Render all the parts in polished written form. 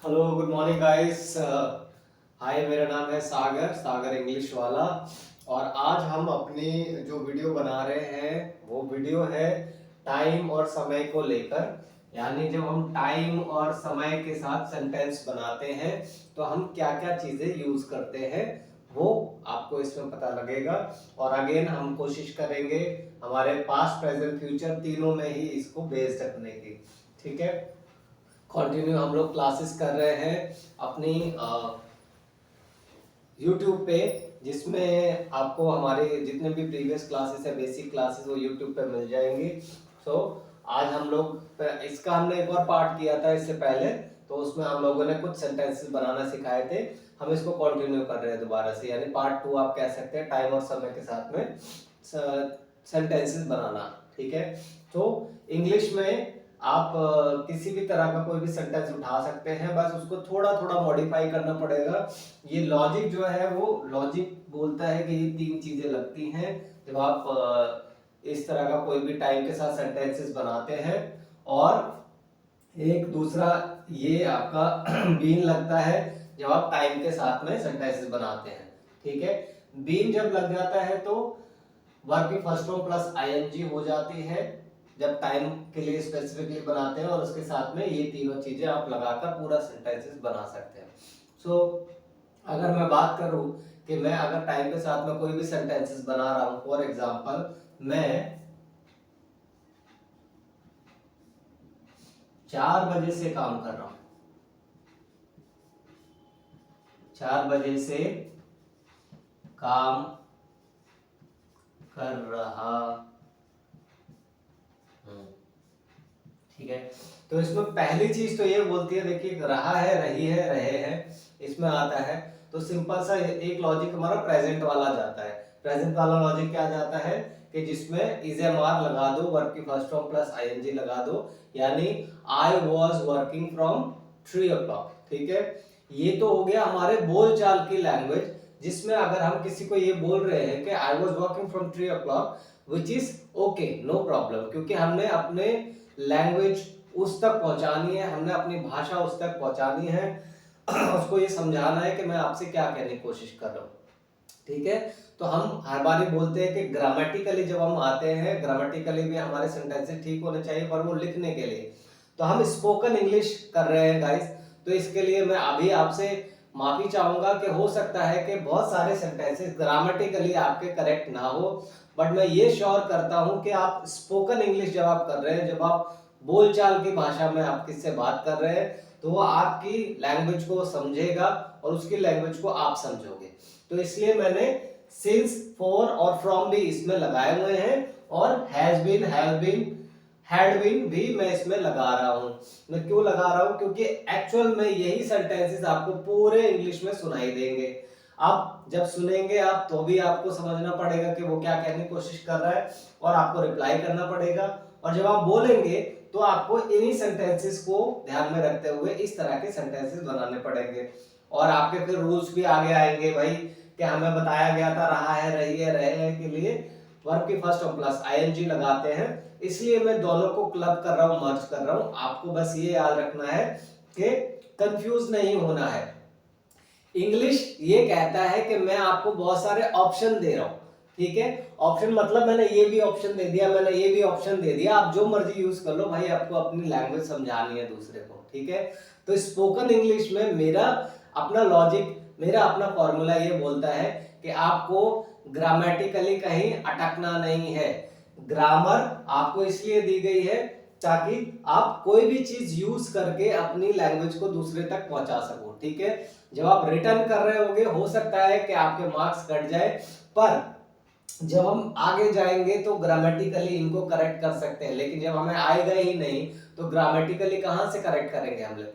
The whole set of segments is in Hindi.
Hello good morning guys. Hi, मेरा नाम है सागर सागर इंग्लिश वाला। और आज हम अपनी जो वीडियो बना रहे हैं वो वीडियो है टाइम और समय को लेकर। यानी जब हम टाइम और समय के साथ सेंटेंस बनाते हैं तो हम क्या क्या चीजें यूज करते हैं वो आपको इसमें पता लगेगा। और अगेन हम कोशिश करेंगे हमारे पास्ट प्रेजेंट फ्यूचर तीनों में ही इसको बेस्ड रखने की। ठीक है, कंटिन्यू हम लोग क्लासेस कर रहे हैं अपनी यूट्यूब पे, जिसमें आपको हमारे जितने भी प्रीवियस क्लासेस है बेसिक क्लासेस वो यूट्यूब पे मिल जाएंगी। सो आज हम लोग इसका हमने एक और पार्ट किया था इससे पहले, तो उसमें हम लोगों ने कुछ सेंटेंसेस बनाना सिखाए थे। हम इसको कंटिन्यू कर रहे हैं दोबारा से, यानी पार्ट 2 आप कह सकते हैं, टाइम और समय के साथ में सेंटेंसेस बनाना। ठीक है, तो इंग्लिश में आप किसी भी तरह का कोई भी सेंटेंस उठा सकते हैं, बस उसको थोड़ा थोड़ा मॉडिफाई करना पड़ेगा। ये लॉजिक जो है वो लॉजिक बोलता है कि ये तीन चीजें लगती हैं जब आप इस तरह का कोई भी टाइम के साथ सेंटेंसेस बनाते हैं। और एक दूसरा ये आपका बीन लगता है जब आप टाइम के साथ में सेंटेंसेस बनाते हैं। ठीक है, बीन जब लग जाता है तो वर्ब की फर्स्ट फॉर्म प्लस आईएनजी हो जाती है जब टाइम के लिए स्पेसिफिकली बनाते हैं, और उसके साथ में ये तीनों चीजें आप लगाकर पूरा सेंटेंसेस बना सकते हैं। सो अगर मैं बात करूं कि मैं अगर टाइम के साथ में कोई भी सेंटेंसेस बना रहा हूं, फॉर एग्जांपल मैं 4 बजे से काम कर रहा हूं, 4 बजे से काम कर रहा हूं। ठीक है, तो इसमें पहली चीज तो ये बोलती है, देखिए रहा है, रही है, रहे हैं, इसमें आता है तो सिंपल सा एक लॉजिक हमारा प्रेजेंट वाला जाता है। प्रेजेंट वाला लॉजिक क्या जाता है कि जिसमें इज एम आर लगा दो, वर्ब की फर्स्ट फॉर्म प्लस आईएनजी लगा दो, यानी आई वॉज वर्किंग फ्रॉम 3 o'clock। ठीक है, ये तो हो गया हमारे बोलचाल की लैंग्वेज, जिसमें अगर हम किसी को ये बोल रहे हैं कि I was working from 3 o'clock, which is okay, no problem, क्योंकि हमने अपने लैंग्वेज उस तक पहुंचानी है, हमने अपनी भाषा उस तक पहुंचानी है उसको ये समझाना है कि मैं आपसे क्या कहने की कोशिश कर रहा हूँ। ठीक है, तो हम हर बार ही बोलते हैं कि ग्रामेटिकली जब हम आते हैं, ग्रामेटिकली भी हमारे सेंटेंसेस ठीक होने चाहिए, पर वो लिखने के लिए तो हम स्पोकन इंग्लिश कर रहे हैं गाइस। तो इसके लिए मैं अभी आपसे माफी चाहूंगा कि हो सकता है कि बहुत सारे सेंटेंसेस ग्रामेटिकली आपके करेक्ट ना हो, बट मैं ये श्योर करता हूं कि आप स्पोकन इंग्लिश जब आप कर रहे हैं, जब आप बोलचाल की भाषा में आप किससे बात कर रहे हैं, तो वो आपकी लैंग्वेज को समझेगा और उसकी लैंग्वेज को आप समझोगे। तो इसलिए मैंने सिंस, फॉर और फ्रॉम भी इसमें लगाए हुए हैं, और has been, have been, had been भी मैं इसमें लगा रहा हूं। मैं क्यों लगा रहा हूं? क्योंकि एक्चुअल में यही सेंटेंसेस आपको पूरे इंग्लिश में सुनाई देंगे। आप जब सुनेंगे आप तो भी आपको समझना पड़ेगा कि वो क्या कहने की कोशिश कर रहा है, और आपको रिप्लाई करना पड़ेगा। और जब आप बोलेंगे तो आपको इन्हीं सेंटेंसेस को ध्यान में रखते हुए इस तरह के सेंटेंसेस बनाने पड़ेंगे। और आपके फिर रूल्स भी आगे आएंगे भाई, कि हमें बताया गया था रहा है, रही है, रहे हैं के लिए वर्ब की फर्स्ट फॉर्म प्लस आईएनजी लगाते हैं। इसलिए मैं दोनों को क्लब कर रहा हूं, मर्ज कर रहा हूं। आपको बस ये याद रखना है कि कंफ्यूज नहीं होना है। इंग्लिश ये कहता है कि मैं आपको बहुत सारे ऑप्शन दे रहा हूं। ठीक है, ऑप्शन मतलब मैंने ये भी ऑप्शन दे दिया, मैंने ये भी ऑप्शन दे दिया, आप जो मर्जी यूज कर लो भाई, आपको अपनी लैंग्वेज समझानी है दूसरे को। ठीक है, तो स्पोकन इंग्लिश में मेरा अपना लॉजिक, मेरा अपना फॉर्मूला ये बोलता है कि आपको ग्रामेटिकली कहीं अटकना नहीं है। ग्रामर आपको इसलिए दी गई है ताकि आप कोई भी चीज यूज करके अपनी लैंग्वेज को दूसरे तक पहुंचा सको। ठीक है, जब आप रिटर्न कर रहे होगे हो सकता है कि आपके मार्क्स कट जाए, पर जब हम आगे जाएंगे तो ग्रामेटिकली इनको करेक्ट कर सकते हैं, लेकिन जब हमें आएगा ही नहीं तो ग्रामेटिकली कहां से करेक्ट करेंगे हम लोग।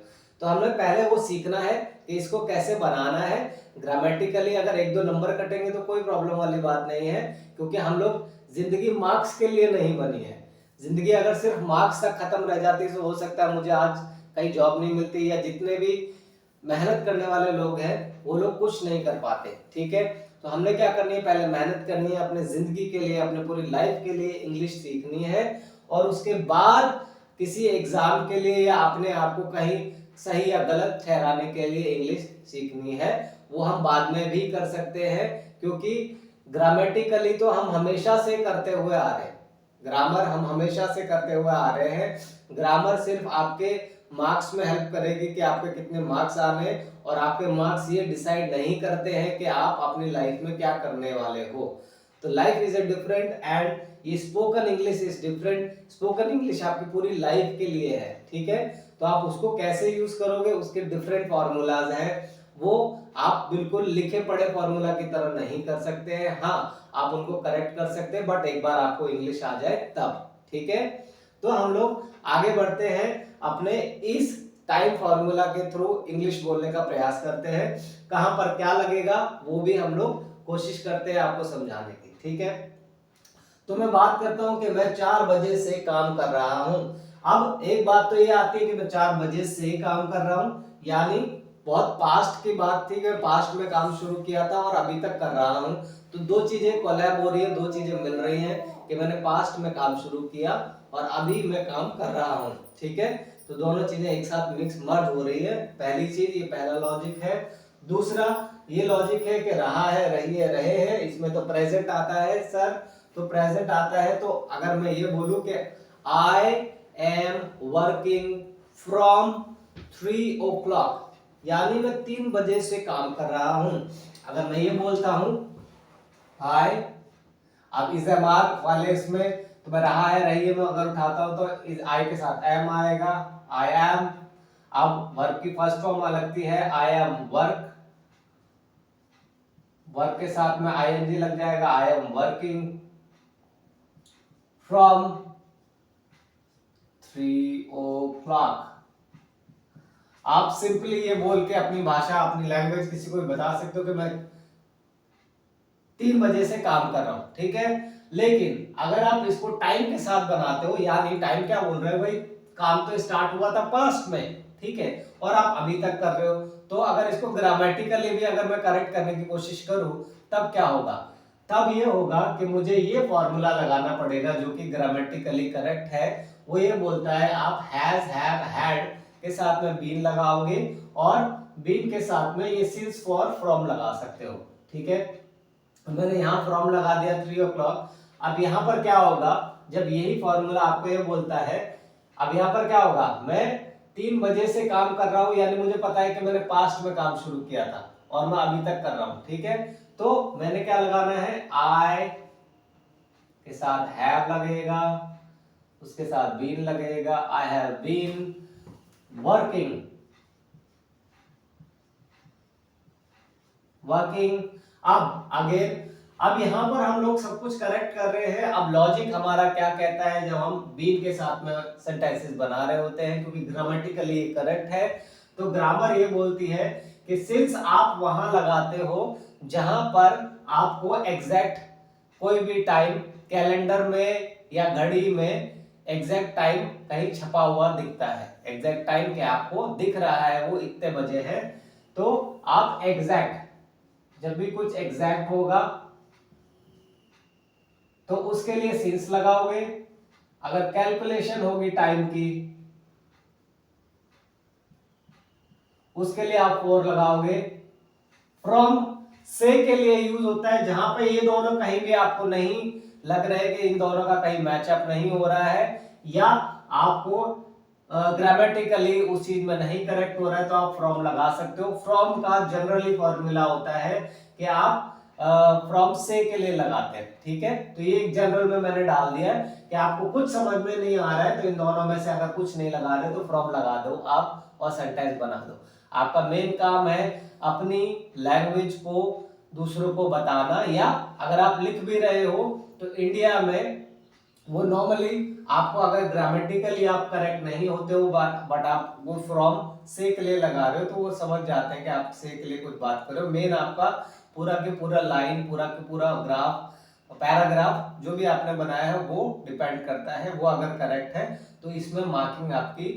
तो हमें पहले वो सीखना है कि इसको कैसे बनाना है। ग्रामेटिकली अगर 1-2 नंबर कटेंगे तो कोई प्रॉब्लम वाली बात नहीं है, क्योंकि हम लोग जिंदगी मार्क्स के लिए नहीं बनी है। जिंदगी अगर सिर्फ मार्क्स तक खत्म रह जाती तो हो सकता है मुझे आज कहीं जॉब नहीं मिलती, या जितने भी मेहनत करने वाले लोग हैं वो लोग कुछ नहीं कर पाते। ठीक है, तो हमने क्या करनी है, पहले मेहनत करनी है अपने जिंदगी के लिए, अपने पूरी लाइफ के लिए इंग्लिश सीखनी है, और उसके बाद किसी एग्जाम के लिए या अपने आप को कहीं सही या गलत ठहराने के लिए इंग्लिश सीखनी है, वो हम बाद में भी कर सकते हैं, क्योंकि ग्रामेटिकली तो हम हमेशा से करते हुए आ रहे हैं, ग्रामर हम हमेशा से करते हुए आ रहे हैं। ग्रामर सिर्फ आपके मार्क्स में हेल्प करेगी कि आपके कितने मार्क्स आने, और आपके मार्क्स ये डिसाइड नहीं करते हैं कि आप अपनी लाइफ में क्या करने वाले हो। तो life is a different and ये spoken English is different. Spoken English आपकी पूरी लाइफ के लिए है, ठीक है। तो आप उसको कैसे यूज करोगे, उसके डिफरेंट फॉर्मूलाज हैं, वो आप बिल्कुल लिखे पढ़े फॉर्मूला की तरह नहीं कर सकते हैं। हाँ, आप उनको करेक्ट कर सकते हैं, बट एक बार आपको इंग्लिश आ जाए तब, ठीक है। तो हम लोग आगे बढ़ते हैं, अपने इस टाइम फॉर्मूला के थ्रू इंग्लिश बोलने का प्रयास करते हैं। कहां पर क्या लगेगा वो भी हम लोग कोशिश करते हैं आपको समझाने की, ठीक है। तो मैं बात करता हूं कि मैं 4 बजे से काम कर रहा हूं। अब एक बात तो ये आती है कि मैं 4 बजे से काम कर रहा हूं, यानी बहुत पास्ट की बात थी कि पास्ट में काम शुरू किया था और अभी तक कर रहा हूं। तो दो चीजें कोलैब हो रही है, दो चीजें मिल रही हैं कि मैंने पास्ट में काम शुरू किया और अभी मैं काम कर रहा हूं, ठीक है। तो दोनों चीजें एक साथ मिक्स मर्ज हो रही है। पहली चीज, ये पहला लॉजिक है। दूसरा ये लॉजिक है कि रहा है, रही है, रहे हैं, इसमें तो प्रेजेंट आता है सर। तो प्रेजेंट आता है, तो अगर मैं ये बोलूं कि आई एम वर्किंग फ्रॉम 3 o'clock, यानी मैं 3 बजे से काम कर रहा हूं। अगर मैं ये बोलता हूं आई, अब इज एम आर वाले इसमें तो मैं रहा है, रही है में अगर उठाता हूं तो इस आई के साथ एम आएगा, आई एम। अब वर्क की फर्स्ट फॉर्म लगती है आई एम वर्क, वर्क के साथ में आईएनजी लग जाएगा, आई एम वर्किंग फ्रॉम 3 o'clock। आप सिंपली ये बोल के अपनी भाषा, अपनी लैंग्वेज किसी को भी बता सकते हो कि मैं 3 बजे से काम कर रहा हूं, ठीक है। लेकिन अगर आप इसको टाइम के साथ बनाते हो, यानी टाइम क्या बोल रहे हो भाई, काम तो स्टार्ट हुआ था पास्ट में, ठीक है, और आप अभी तक कर रहे हो, तो अगर इसको ग्रामेटिकली भी अगर मैं करेक्ट करने की कोशिश करूं तब क्या होगा, तब ये होगा कि मुझे ये फॉर्मूला लगाना पड़ेगा जो कि ग्रामेटिकली करेक्ट है। वो ये बोलता है आप हैज, हैव, हैड के साथ में बीन लगाओगे और बीन के साथ में ये सिंस फॉर फ्रॉम लगा सकते हो, ठीक है। मैंने यहाँ फ्रॉम लगा दिया 3 o'clock। अब यहाँ पर क्या होगा, जब यही फॉर्मूला आपको ये बोलता है, अब यहाँ पर क्या होगा, मैं 3 बजे से काम कर रहा हूँ, यानी मुझे पता है कि मैंने पास्ट में काम शुरू किया था और मैं अभी तक कर रहा हूँ, ठीक है। तो मैंने क्या लगाना है, आई के साथ हैव लगेगा, उसके साथ बीन लगेगा, I have been working, working. अब अगेन, अब यहां पर हम लोग सब कुछ करेक्ट कर रहे हैं। अब लॉजिक हमारा क्या कहता है जब हम बीन के साथ में सेंटेंसेस बना रहे होते हैं, क्योंकि ग्रामेटिकली ये करेक्ट है। तो ग्रामर ये बोलती है कि सिंस आप वहां लगाते हो जहां पर आपको एग्जैक्ट कोई भी टाइम कैलेंडर में या घड़ी में एग्जैक्ट टाइम कहीं छपा हुआ दिखता है, एग्जैक्ट टाइम क्या आपको दिख रहा है वो इतने बजे है, तो आप एग्जैक्ट, जब भी कुछ एग्जैक्ट होगा तो उसके लिए सिंस लगाओगे। अगर कैलकुलेशन होगी टाइम की उसके लिए आप फॉर लगाओगे। फ्रॉम से के लिए यूज होता है जहां पे ये दोनों कहीं भी आपको नहीं लग रहे कि इन दोनों का कहीं मैचअप नहीं हो रहा है, या आपको ग्रामेटिकली उस चीज में नहीं करेक्ट हो रहा है, तो आप फ्रॉम लगा सकते हो। फ्रॉम का जनरली फॉर्मूला होता है कि आप फ्रॉम से के लिए लगाते हैं, ठीक है। तो ये एक जनरल में मैंने डाल दिया है कि आपको कुछ समझ में नहीं आ रहा है तो इन दोनों में से अगर कुछ नहीं लगा रहे तो फ्रॉम लगा दो आप और सेंटेंस बना दो। आपका मेन काम है अपनी लैंग्वेज को दूसरों को बताना, या अगर आप लिख भी रहे हो तो इंडिया में वो नॉर्मली आपको अगर ग्रामेटिकली आप करेक्ट नहीं होते हो बट आप वो फ्रॉम से के लिए लगा रहे हो तो वो समझ जाते हैं कि आप से के लिए कुछ बात कर रहे हो। मेन आपका पूरा के पूरा लाइन, पूरा के पूरा ग्राफ, पैराग्राफ जो भी आपने बनाया है वो डिपेंड करता है, वो अगर करेक्ट है तो इसमें मार्किंग आपकी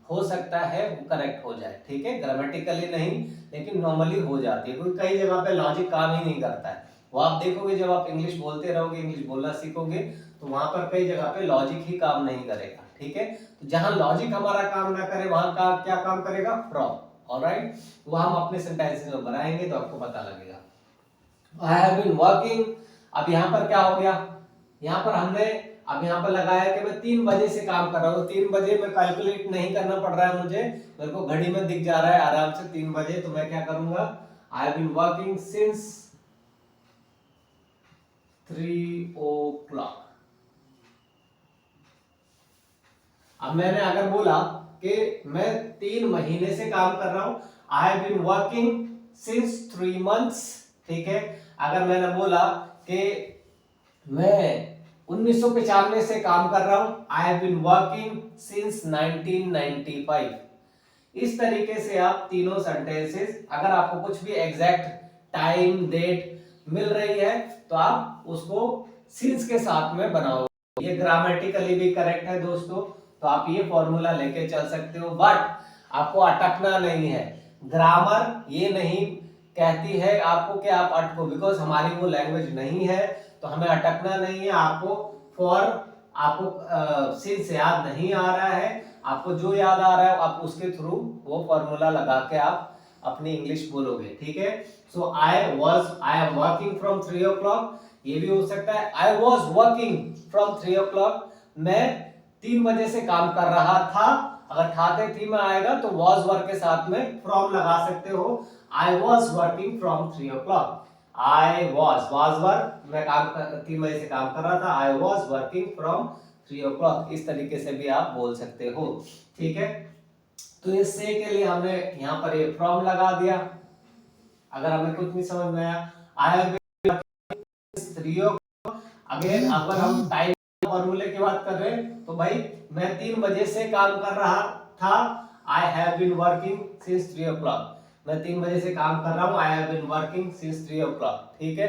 हो सकता है वो करेक्ट हो जाए, ठीक है। ग्रामेटिकली नहीं लेकिन नॉर्मली हो जाती है, क्योंकि कई जगह पे लॉजिक काम ही नहीं करता है। वो आप देखोगे जब आप इंग्लिश बोलते रहोगे, इंग्लिश बोलना सीखोगे तो वहां पर कई जगह पे लॉजिक ही काम नहीं करेगा, ठीक है। तो जहां लॉजिक हमारा काम ना करे वहां का क्या काम करेगा, फ्रॉम। ऑलराइट, वो हम अपने सेंटेंसेस में बनाएंगे तो आपको पता लगेगा। आई हैव बीन वर्किंग, अब यहाँ पर क्या हो गया, यहाँ पर हमने अब यहाँ पर लगाया कि मैं 3 बजे से काम कर रहा हूँ। 3 बजे में कैलकुलेट नहीं करना पड़ रहा है मुझे, मेरे को घड़ी में दिख जा रहा है आराम से 3 बजे। तो मैं क्या करूंगा, I have been working since 3 o'clock। अब मैंने अगर बोला कि मैं 3 महीने से काम कर रहा हूं, I have been working since 3 months, ठीक है। अगर मैंने बोला कि मैं 1995 से काम कर रहा हूं, I have been working since 1995। इस तरीके से आप तीनों सेंटेंसेस, अगर आपको कुछ भी एग्जैक्ट टाइम डेट मिल रही है तो आप उसको सिंस के साथ में बनाओगे। ये ग्रामेटिकली भी करेक्ट है दोस्तों, तो आप ये फॉर्मूला लेके चल सकते हो, बट आपको अटकना नहीं है। ग्रामर ये नहीं कहती है आपको कि आप अटको, बिकॉज हमारी वो लैंग्वेज नहीं है, तो हमें अटकना नहीं है। आपको सिंस याद नहीं आ रहा है, आपको जो याद आ रहा है आप उसके थ्रू वो फॉर्मूला लगा के आप अपनी इंग्लिश बोलोगे, ठीक है। So I am working from 3 o'clock, ये भी हो सकता है आई वॉज वर्किंग फ्रॉम 3 o'clock, मैं 3 बजे से काम कर रहा था। अगर ठाते थी में आएगा तो वॉज वर्क के साथ में फ्रॉम लगा सकते हो। आई was working from 3 o'clock, I was work, मैं 3 बजे से काम कर रहा था, आई वॉज वर्किंग फ्रॉम 3 o'clock। इस तरीके से भी आप बोल सकते हो, ठीक है। तो इस से के लिए हमने यहाँ पर ये फ्रॉम लगा दिया। अगर हमें कुछ नहीं समझ में आया, आई हैव बीन 3 o'clock, अगेन अगर हम टाइम फॉर्मूले की बात कर रहे हैं तो भाई मैं 3 बजे से काम कर रहा था, I have been working since 3 o'clock, मैं 3 बजे से काम कर रहा हूं, I have been working since 3 o'clock, ठीक है।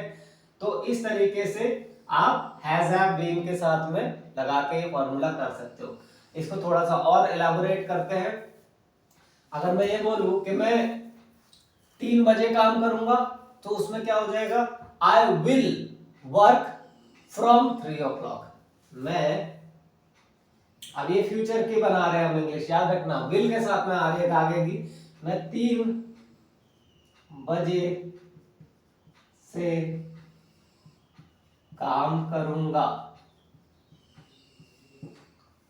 तो इस तरीके से आप हैज हैव बीन के साथ में लगा के ये फॉर्मूला कर सकते हो। इसको थोड़ा सा और एलाबोरेट करते हैं। अगर मैं ये बोलूं कि मैं 3 बजे काम करूंगा तो उसमें क्या हो जाएगा, I will work from 3 o'clock। मैं अब ये फ्यूचर की बना रहे हैं हम इंग्लिश, याद रखना विल के साथ में आगे की, मैं 3 बजे से काम करूंगा,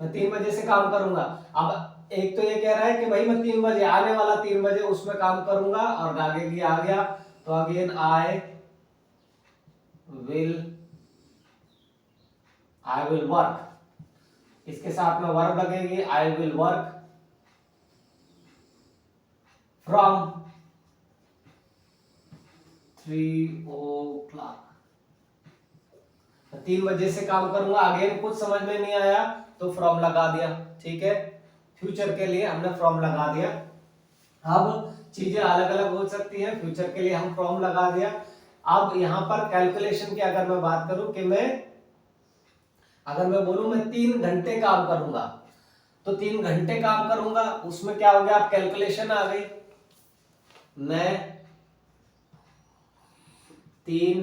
मैं 3 बजे से काम करूंगा। अब एक तो ये कह रहा है कि भाई मैं 3 बजे आने वाला 3 बजे उसमें काम करूंगा, और आगे की आ गया तो अगेन आई विल वर्क, इसके साथ में वर्ब लगेगी, I will work from 3 o'clock, 3 बजे से काम करूंगा। अगेन कुछ समझ में नहीं आया तो फ्रॉम लगा दिया, ठीक है। फ्यूचर के लिए हमने फ्रॉम लगा दिया। अब चीजें अलग अलग हो सकती हैं, फ्यूचर के लिए हम फ्रॉम लगा दिया। अब यहां पर कैलकुलेशन की अगर मैं बात करूं कि अगर मैं बोलूं मैं 3 घंटे काम करूंगा, तो 3 घंटे काम करूंगा उसमें क्या हो गया, आप कैलकुलेशन आ गई, मैं 3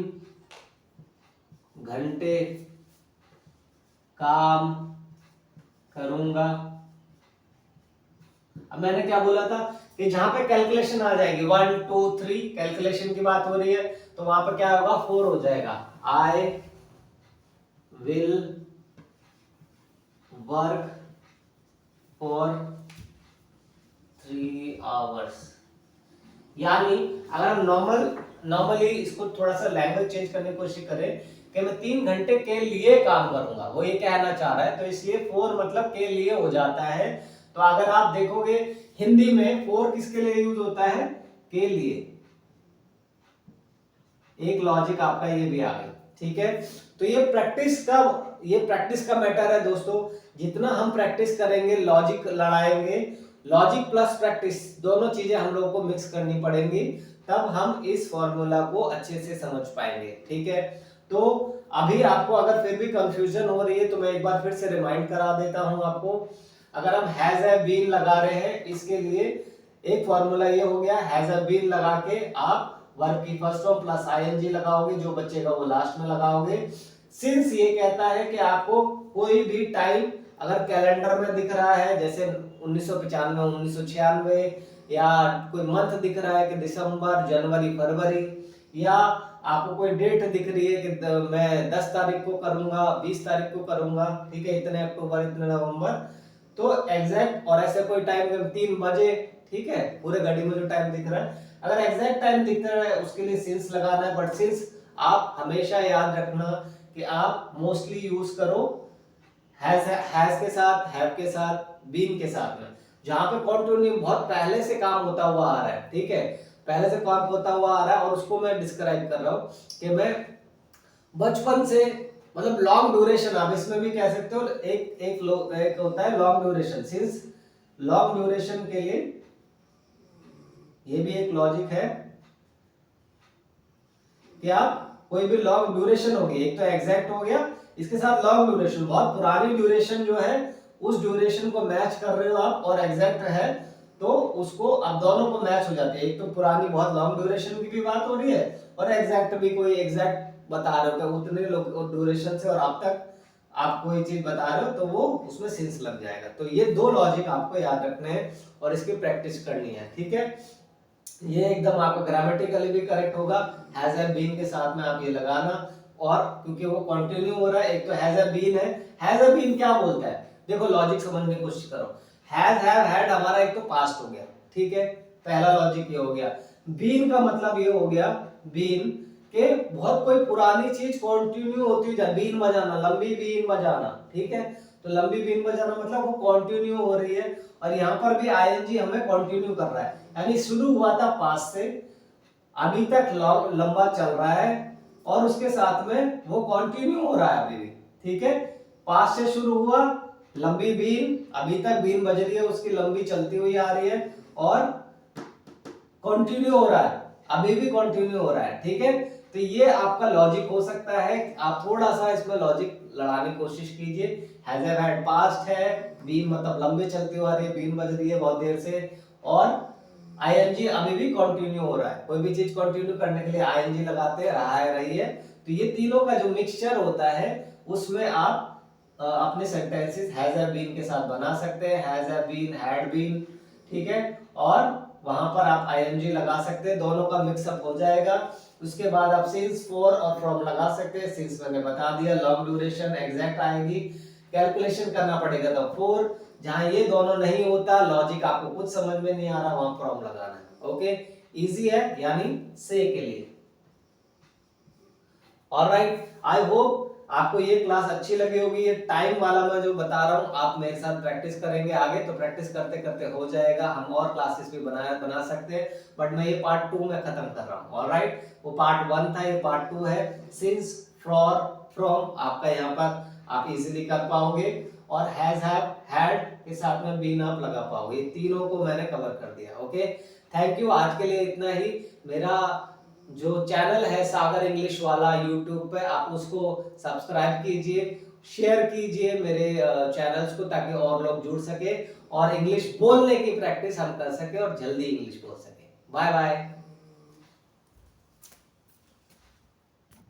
घंटे काम करूंगा। अब मैंने क्या बोला था कि जहां पे कैलकुलेशन आ जाएगी 1 2 3 कैलकुलेशन की बात हो रही है, तो वहां पर क्या होगा, 4 हो जाएगा। I will work for 3 hours। यानी अगर हम नॉर्मली इसको थोड़ा सा लैंग्वेज चेंज करने की कोशिश करें कि मैं 3 घंटे के लिए काम करूंगा, वो ये कहना चाह रहा है, तो इसलिए 4 मतलब के लिए हो जाता है। तो अगर आप देखोगे हिंदी में 4 किसके लिए यूज होता है, के लिए। एक लॉजिक आपका ये भी आ गया, ठीक है। तो ये प्रैक्टिस का मैटर है दोस्तों। जितना हम प्रैक्टिस करेंगे, लॉजिक लड़ाएंगे, लॉजिक प्लस प्रैक्टिस दोनों चीजें हम लोगों को मिक्स करनी पड़ेंगी, तब हम इस फॉर्मूला को अच्छे से समझ पाएंगे, ठीक है। तो अभी आपको अगर फिर भी कंफ्यूजन हो रही है तो मैं एक बार फिर से रिमाइंड करा देता हूं आपको। अगर हम हैज हैव बीन लगा रहे हैं, इसके लिए एक फॉर्मूला ये हो गया, हैज हैव बीन लगा के आप वर्ब की फर्स्ट फॉर्म प्लस आईएनजी लगाओगे, जो बचेगा वो लास्ट में लगाओगे। सिंस ये कहता है कि आपको कोई भी टाइम अगर कैलेंडर में दिख रहा है जैसे 1995, 1996, या कोई मंथ दिख रहा है कि दिसंबर, जनवरी, फरवरी, या आपको कोई डेट दिख रही है कि मैं 10 तारीख को करूंगा, 20 तारीख को करूंगा, ठीक है, इतने अक्टूबर, इतने नवंबर, तो एग्जैक्ट, और ऐसे कोई टाइम 3 बजे, ठीक है, पूरे घड़ी में जो टाइम दिख रहा है, अगर एग्जैक्ट टाइम दिख रहा है उसके लिए सिंस लगाना है। बट सिंस आप हमेशा याद रखना कि आप मोस्टली यूज करो हैज के साथ, हैव के साथ, बीन के साथ में, जहां पे कंटिन्यू बहुत पहले से काम होता हुआ आ रहा है, ठीक है, पहले से काम होता हुआ आ रहा है, और उसको मैं डिस्क्राइब कर रहा हूं कि मैं बचपन से, मतलब लॉन्ग ड्यूरेशन, आप इसमें भी कह सकते हो, एक होता है long duration. Since long duration के लिए ये भी एक लॉजिक है कि आप कोई भी लॉन्ग ड्यूरेशन होगी, एक तो एग्जैक्ट हो गया, इसके साथ लॉन्ग ड्यूरेशन, बहुत पुरानी ड्यूरेशन जो है उस ड्यूरेशन को मैच कर रहे हो आप, और एग्जैक्ट है तो उसको, अब दोनों को मैच हो जाते हैं, एक तो पुरानी बहुत लॉन्ग ड्यूरेशन की भी बात हो रही है, और एग्जैक्ट भी कोई एग्जैक्ट बता रहे हो कि उतने ड्यूरेशन से और अब तक आप कोई चीज बता रहे हो, तो वो उसमें सिंस लग जाएगा। तो ये दो लॉजिक आपको याद रखने हैं और इसकी प्रैक्टिस करनी है, ठीक है। ये एकदम आपको ग्रामेटिकली भी करेक्ट होगा, हैज हैव बीन के साथ में आप ये लगाना, और क्योंकि वो कंटिन्यू हो रहा है, एक तो हैज हैव बीन है, हैज हैव बीन क्या बोलता है, देखो लॉजिक समझने की कोशिश करो। हैज हैव हैड हमारा एक तो पास्ट हो गया, ठीक है, पहला लॉजिक ये हो गया। बीन का मतलब ये हो गया, बीन के बहुत कोई पुरानी चीज कंटिन्यू होती जाए, बीन बजाना, लंबी बीन बजाना, ठीक है, तो लंबी बीन बजाना मतलब वो कंटिन्यू हो रही है, और यहाँ पर भी आईएनजी हमें कंटिन्यू कर रहा है, यानी शुरू हुआ था पास्ट से, अभी तक लंबा चल रहा है, और उसके साथ में वो कंटिन्यू हो रहा है अभी भी, ठीक है, पास्ट से शुरू हुआ, लंबी बीन, अभी तक बीन बज रही है, उसकी लंबी चलती हुई आ रही है, और कंटिन्यू हो रहा है, अभी भी कंटिन्यू हो रहा है, ठीक है। तो ये आपका लॉजिक हो सकता है, आप थोड़ा सा इसमें लॉजिक लड़ाने की कोशिश कीजिए। हैज हैव हैड पास्ट है, बीन मतलब लंबे चलती हुई आ रही है, बीन बज रही है बहुत देर से, और आईएनजी अभी भी कंटिन्यू हो रहा है, कोई भी चीज कंटिन्यू करने के लिए आईएनजी लगाते हैं, रहा है, रही है, तो ये तीनों का जो मिक्सचर होता है उसमें आप अपने सेंटेंसेस हैज हैव बीन के साथ बना सकते हैं, has have been, had been, ठीक है, और वहां पर आप आईएनजी लगा सकते हैं, दोनों का मिक्सअप हो जाएगा। उसके बाद आप सिंस, फॉर और फ्रॉम लगा सकते हैं। सिंस मैंने बता दिया, लॉन्ग ड्यूरेशन, एग्जैक्ट आएगी, कैलकुलेशन करना पड़ेगा तो फॉर, जहां ये दोनों नहीं होता, लॉजिक आपको कुछ समझ में नहीं आ रहा, वहां फ्रॉम लगाना है, ओके, इजी है, यानी से के लिए। ऑलराइट, आई होप आपको ये क्लास अच्छी लगी होगी। ये टाइम वाला मैं जो बता रहा हूँ, आप मेरे साथ प्रैक्टिस करेंगे आगे, तो प्रैक्टिस करते करते हो जाएगा, हम और क्लासेस भी बना सकते हैं, बट मैं ये पार्ट 2 में खत्म कर रहा हूँ। ऑलराइट, वो पार्ट 1 था, ये पार्ट 2 है। सिंस, फॉर, फ्रॉम आपका यहाँ पर आप इजीली कर पाओगे, और हैज हैव हैड के साथ में बीन आप लगा पाओगे, ये तीनों को मैंने कवर कर दिया। ओके, थैंक यू, आज के लिए इतना ही। मेरा जो चैनल है सागर इंग्लिश वाला यूट्यूब पे, आप उसको सब्सक्राइब कीजिए, शेयर कीजिए मेरे चैनल्स को, ताकि और लोग जुड़ सके और इंग्लिश बोलने की प्रैक्टिस हम कर सके और जल्दी इंग्लिश बोल सके। Bye bye.